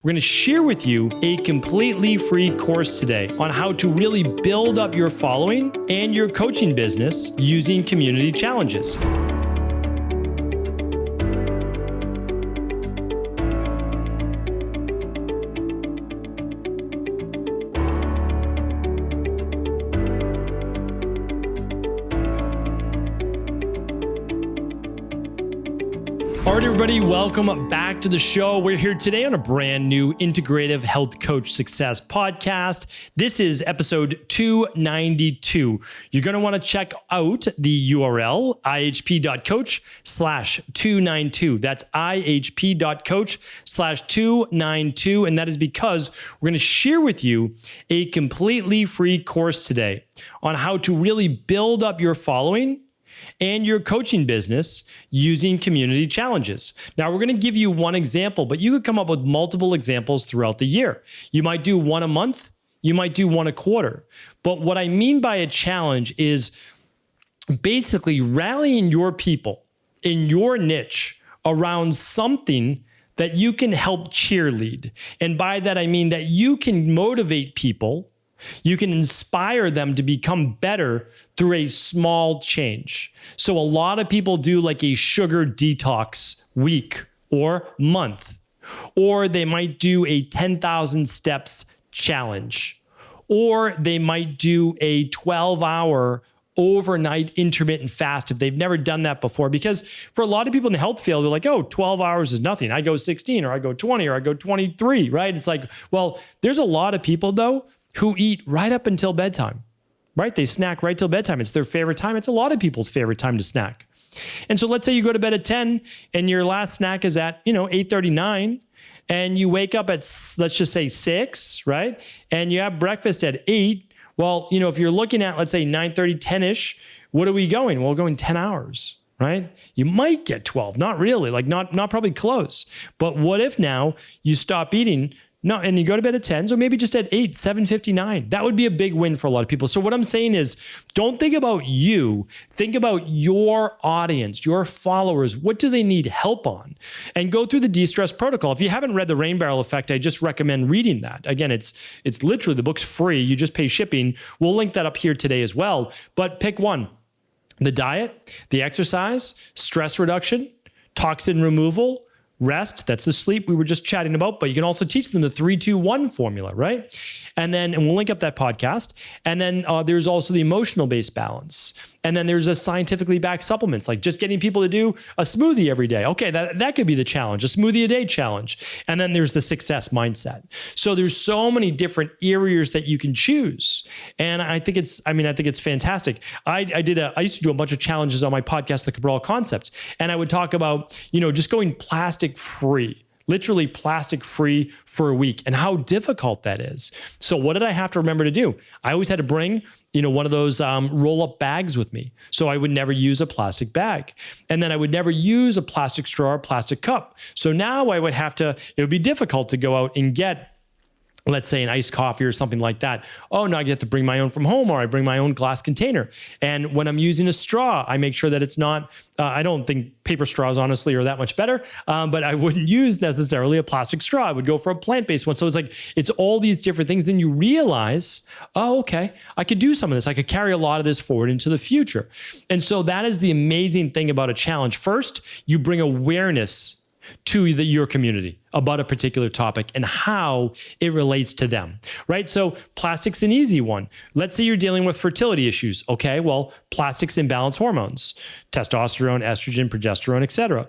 We're going to share with you a completely free course today on how to really build up your following and your coaching business using community challenges. All right, everybody, welcome back to the show. We're here today on a brand new Integrative Health Coach Success podcast. This is episode 292. You're going to want to check out the URL, ihp.coach/292. That's ihp.coach/292. And that is because we're going to share with you a completely free course today on how to really build up your following and your coaching business using community challenges. Now, we're going to give you one example, but you could come up with multiple examples throughout the year. You might do one a month, you might do one a quarter. But what I mean by a challenge is basically rallying your people in your niche around something that you can help cheerlead. And by that, I mean that you can motivate people. You can inspire them to become better through a small change. So a lot of people do like a sugar detox week or month, or they might do a 10,000 steps challenge, or they might do a 12-hour overnight intermittent fast if they've never done that before. Because for a lot of people in the health field, they're like, oh, 12 hours is nothing. I go 16 or I go 20 or I go 23, right? It's like, well, there's a lot of people though who eat right up until bedtime, right? They snack right till bedtime. It's their favorite time. It's a lot of people's favorite time to snack. And so let's say you go to bed at 10 and your last snack is at, 8:39 and you wake up at, let's just say 6, right? And you have breakfast at 8. Well, if you're looking at, let's say 9:30, 10-ish, what are we going? Well, we're going 10 hours, right? You might get 12, not really, like not probably close. But what if now you stop eating and you go to bed at 10, so maybe just at 8, 7:59. That would be a big win for a lot of people. So what I'm saying is, don't think about you. Think about your audience, your followers. What do they need help on? And go through the de-stress protocol. If you haven't read The Rain Barrel Effect, I just recommend reading that. Again, it's literally, the book's free. You just pay shipping. We'll link that up here today as well. But pick one: the diet, the exercise, stress reduction, toxin removal, rest, that's the sleep we were just chatting about, but you can also teach them the 3-2-1 formula, right? And we'll link up that podcast. And then there's also the emotional-based balance. And then there's a scientifically backed supplements, like just getting people to do a smoothie every day. Okay, that could be the challenge, a smoothie a day challenge. And then there's the success mindset. So there's so many different areas that you can choose. And I think it's fantastic. I used to do a bunch of challenges on my podcast, The Cabral Concepts. And I would talk about, just going plastic free. Literally plastic free for a week, and how difficult that is. So what did I have to remember to do? I always had to bring, one of those roll-up bags with me. So I would never use a plastic bag. And then I would never use a plastic straw or plastic cup. So now it would be difficult to go out and get, let's say, an iced coffee or something like that. Oh, no, I get to bring my own from home, or I bring my own glass container. And when I'm using a straw, I make sure that it's not, I don't think paper straws, honestly, are that much better, but I wouldn't use necessarily a plastic straw. I would go for a plant-based one. So it's all these different things. Then you realize, oh, okay, I could do some of this. I could carry a lot of this forward into the future. And so that is the amazing thing about a challenge. First, you bring awareness to your community about a particular topic and how it relates to them, right? So plastic's an easy one. Let's say you're dealing with fertility issues. Okay, well, plastic's imbalance hormones, testosterone, estrogen, progesterone, etc.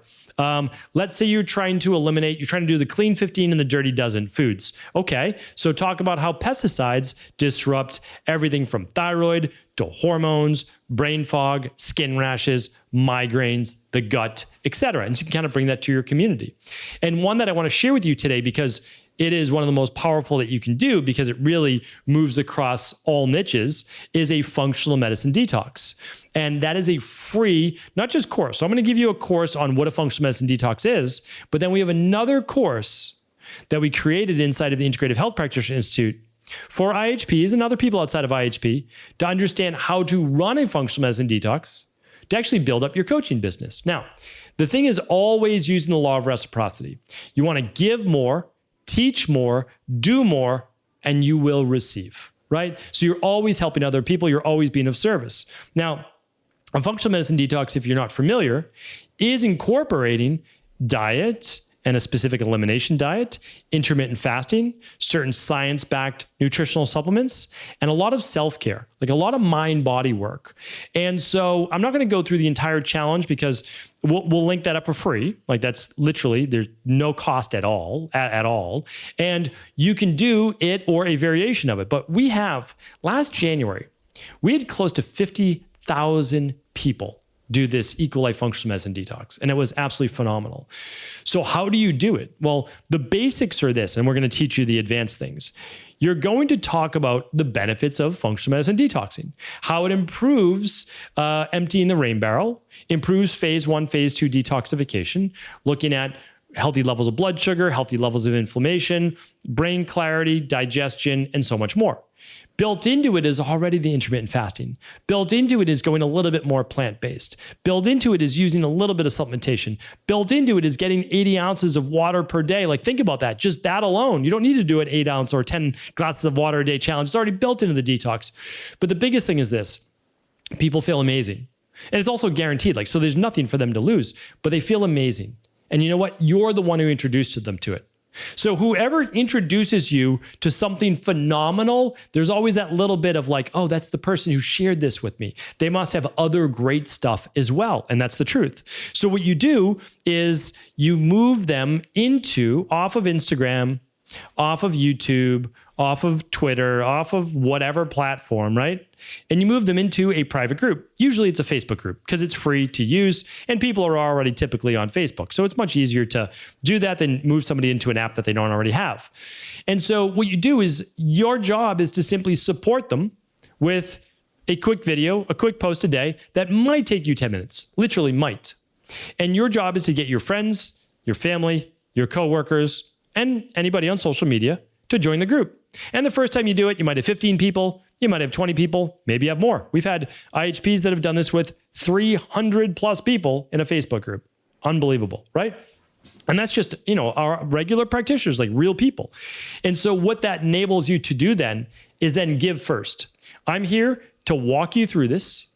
Let's say you're trying to do the clean 15 and the dirty dozen foods. Okay, so talk about how pesticides disrupt everything from thyroid to hormones, brain fog, skin rashes, migraines, the gut, etc. And so you can kind of bring that to your community. And one that I want to share with you today, because it is one of the most powerful that you can do, because it really moves across all niches, is a functional medicine detox. And that is a free, not just course. So I'm going to give you a course on what a functional medicine detox is, but then we have another course that we created inside of the Integrative Health Practitioner Institute for IHPs and other people outside of IHP to understand how to run a functional medicine detox to actually build up your coaching business. Now, the thing is always using the law of reciprocity. You want to give more teach more, do more, and you will receive, right? So you're always helping other people. You're always being of service. Now, a functional medicine detox, if you're not familiar, is incorporating diet and a specific elimination diet, intermittent fasting, certain science-backed nutritional supplements, and a lot of self-care, like a lot of mind-body work. And so I'm not going to go through the entire challenge because we'll link that up for free. Like that's literally, there's no cost at all, at all. And you can do it or a variation of it. But we have, last January, we had close to 50,000 people do this Equal Life Functional Medicine Detox. And it was absolutely phenomenal. So how do you do it? Well, the basics are this, and we're going to teach you the advanced things. You're going to talk about the benefits of functional medicine detoxing, how it improves emptying the rain barrel, improves phase 1, phase 2 detoxification, looking at healthy levels of blood sugar, healthy levels of inflammation, brain clarity, digestion, and so much more. Built into it is already the intermittent fasting. Built into it is going a little bit more plant-based. Built into it is using a little bit of supplementation. Built into it is getting 80 ounces of water per day. Like think about that, just that alone. You don't need to do an 8 ounce or 10 glasses of water a day challenge. It's already built into the detox. But the biggest thing is this, people feel amazing. And it's also guaranteed, like, so there's nothing for them to lose, but they feel amazing. And you know what? You're the one who introduced them to it. So whoever introduces you to something phenomenal, there's always that little bit of like, oh, that's the person who shared this with me. They must have other great stuff as well. And that's the truth. So what you do is you move them off of Instagram, off of YouTube, off of Twitter, off of whatever platform, right? And you move them into a private group. Usually it's a Facebook group because it's free to use and people are already typically on Facebook. So it's much easier to do that than move somebody into an app that they don't already have. And so what you do is your job is to simply support them with a quick video, a quick post a day that might take you 10 minutes, literally might. And your job is to get your friends, your family, your coworkers, and anybody on social media to join the group. And the first time you do it, you might have 15 people, you might have 20 people, maybe you have more. We've had IHPs that have done this with 300 plus people in a Facebook group. Unbelievable, right? And that's just, our regular practitioners, like real people. And so what that enables you to do then is then give first. I'm here to walk you through this.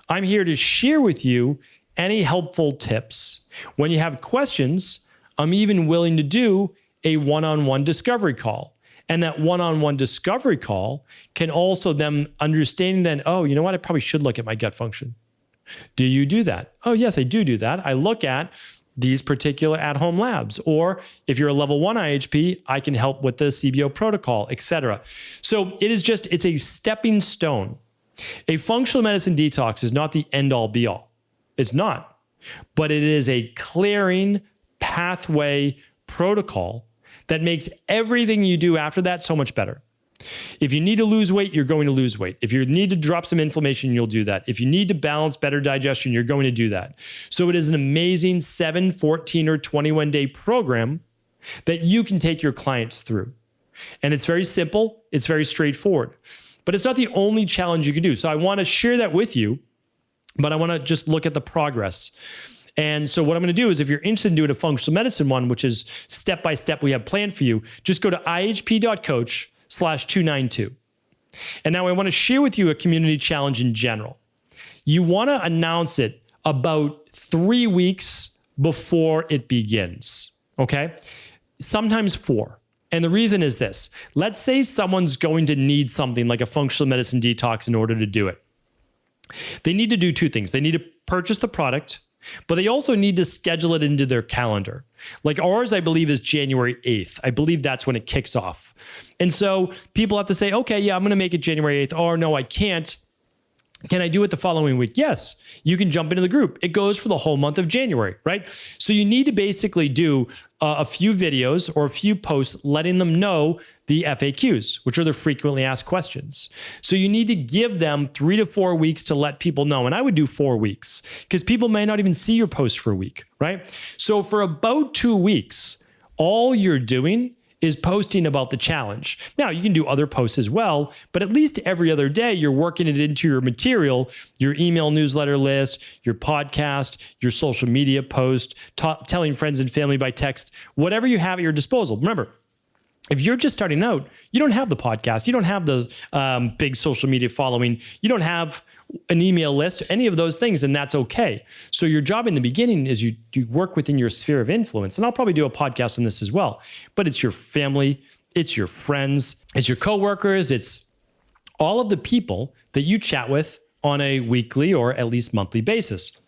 I'm here to share with you any helpful tips. When you have questions, I'm even willing to do a one-on-one discovery call. And that one-on-one discovery call can also them understanding then, oh, you know what? I probably should look at my gut function. Do you do that? Oh, yes, I do that. I look at these particular at-home labs. Or if you're a level 1 IHP, I can help with the CBO protocol, etc. So it's a stepping stone. A functional medicine detox is not the end-all be-all. It's not. But it is a clearing pathway protocol that makes everything you do after that so much better. If you need to lose weight, you're going to lose weight. If you need to drop some inflammation, you'll do that. If you need to balance better digestion, you're going to do that. So it is an amazing 7, 14, or 21-day program that you can take your clients through. And it's very simple. It's very straightforward. But it's not the only challenge you can do. So I want to share that with you, but I want to just look at the progress. And so what I'm going to do is if you're interested in doing a functional medicine one, which is step-by-step we have planned for you, just go to ihp.coach/292. And now I want to share with you a community challenge in general. You want to announce it about 3 weeks before it begins, okay? Sometimes 4. And the reason is this. Let's say someone's going to need something like a functional medicine detox in order to do it. They need to do 2 things. They need to purchase the product, but they also need to schedule it into their calendar. Like ours, I believe, is January 8th. I believe that's when it kicks off. And so people have to say, okay, yeah, I'm going to make it January 8th. Or no, I can't. Can I do it the following week? Yes, you can jump into the group. It goes for the whole month of January, right? So you need to basically do a few videos or a few posts letting them know the FAQs, which are the frequently asked questions. So you need to give them 3 to 4 weeks to let people know. And I would do 4 weeks because people may not even see your post for a week, right? So for about 2 weeks, all you're doing is posting about the challenge. Now, you can do other posts as well, but at least every other day, you're working it into your material, your email newsletter list, your podcast, your social media post, telling friends and family by text, whatever you have at your disposal. Remember, If you're just starting out, you don't have the podcast, you don't have the big social media following, you don't have an email list, any of those things, and that's okay. So your job in the beginning is you work within your sphere of influence. And I'll probably do a podcast on this as well, but it's your family, it's your friends, it's your coworkers, it's all of the people that you chat with on a weekly or at least monthly basis.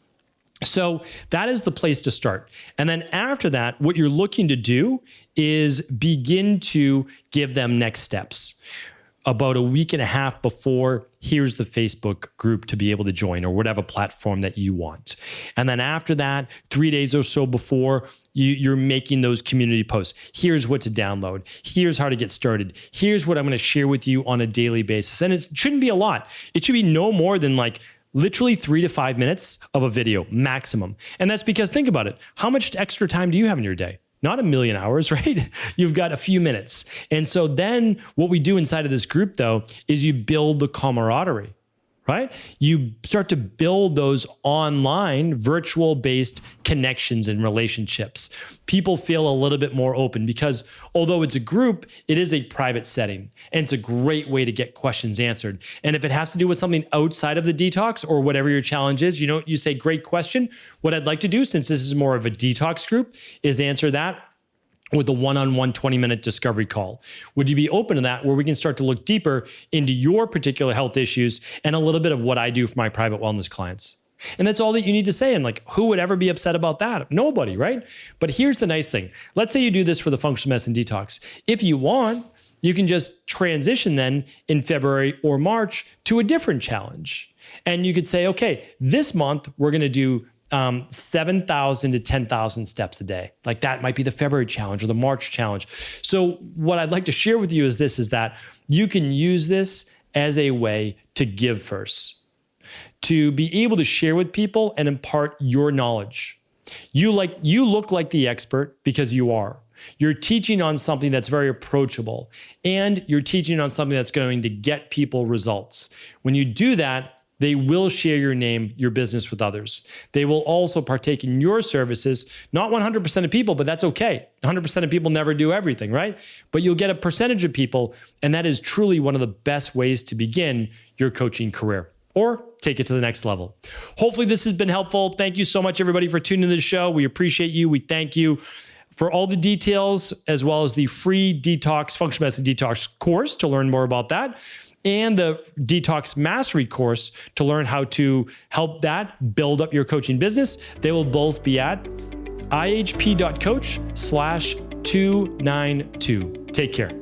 So that is the place to start. And then after that, what you're looking to do is begin to give them next steps. About a week and a half before, here's the Facebook group to be able to join, or whatever platform that you want. And then after that, 3 days or so before, you're making those community posts. Here's what to download. Here's how to get started. Here's what I'm going to share with you on a daily basis. And it shouldn't be a lot. It should be no more than like literally 3 to 5 minutes of a video maximum. And that's because, think about it, how much extra time do you have in your day? Not a million hours, right? You've got a few minutes. And so then what we do inside of this group, though, is you build the camaraderie, right? You start to build those online virtual-based connections and relationships. People feel a little bit more open because although it's a group, it is a private setting, and it's a great way to get questions answered. And if it has to do with something outside of the detox or whatever your challenge is, you say, great question. What I'd like to do, since this is more of a detox group, is answer that with a one-on-one 20-minute discovery call. Would you be open to that, where we can start to look deeper into your particular health issues and a little bit of what I do for my private wellness clients? And that's all that you need to say. And like, who would ever be upset about that? Nobody, right? But here's the nice thing. Let's say you do this for the functional medicine detox. If you want, you can just transition then in February or March to a different challenge. And you could say, okay, this month we're going to do 7,000 to 10,000 steps a day. Like that might be the February challenge or the March challenge. So what I'd like to share with you is that you can use this as a way to give first, to be able to share with people and impart your knowledge. You look like the expert because you are. You're teaching on something that's very approachable, and you're teaching on something that's going to get people results. When you do that, they will share your name, your business with others. They will also partake in your services. Not 100% of people, but that's okay. 100% of people never do everything, right? But you'll get a percentage of people, and that is truly one of the best ways to begin your coaching career or take it to the next level. Hopefully this has been helpful. Thank you so much, everybody, for tuning into the show. We appreciate you. We thank you. For all the details, as well as the free functional medicine detox course to learn more about that, and the Detox Mastery course to learn how to help that build up your coaching business, they will both be at ihp.coach/292. Take care.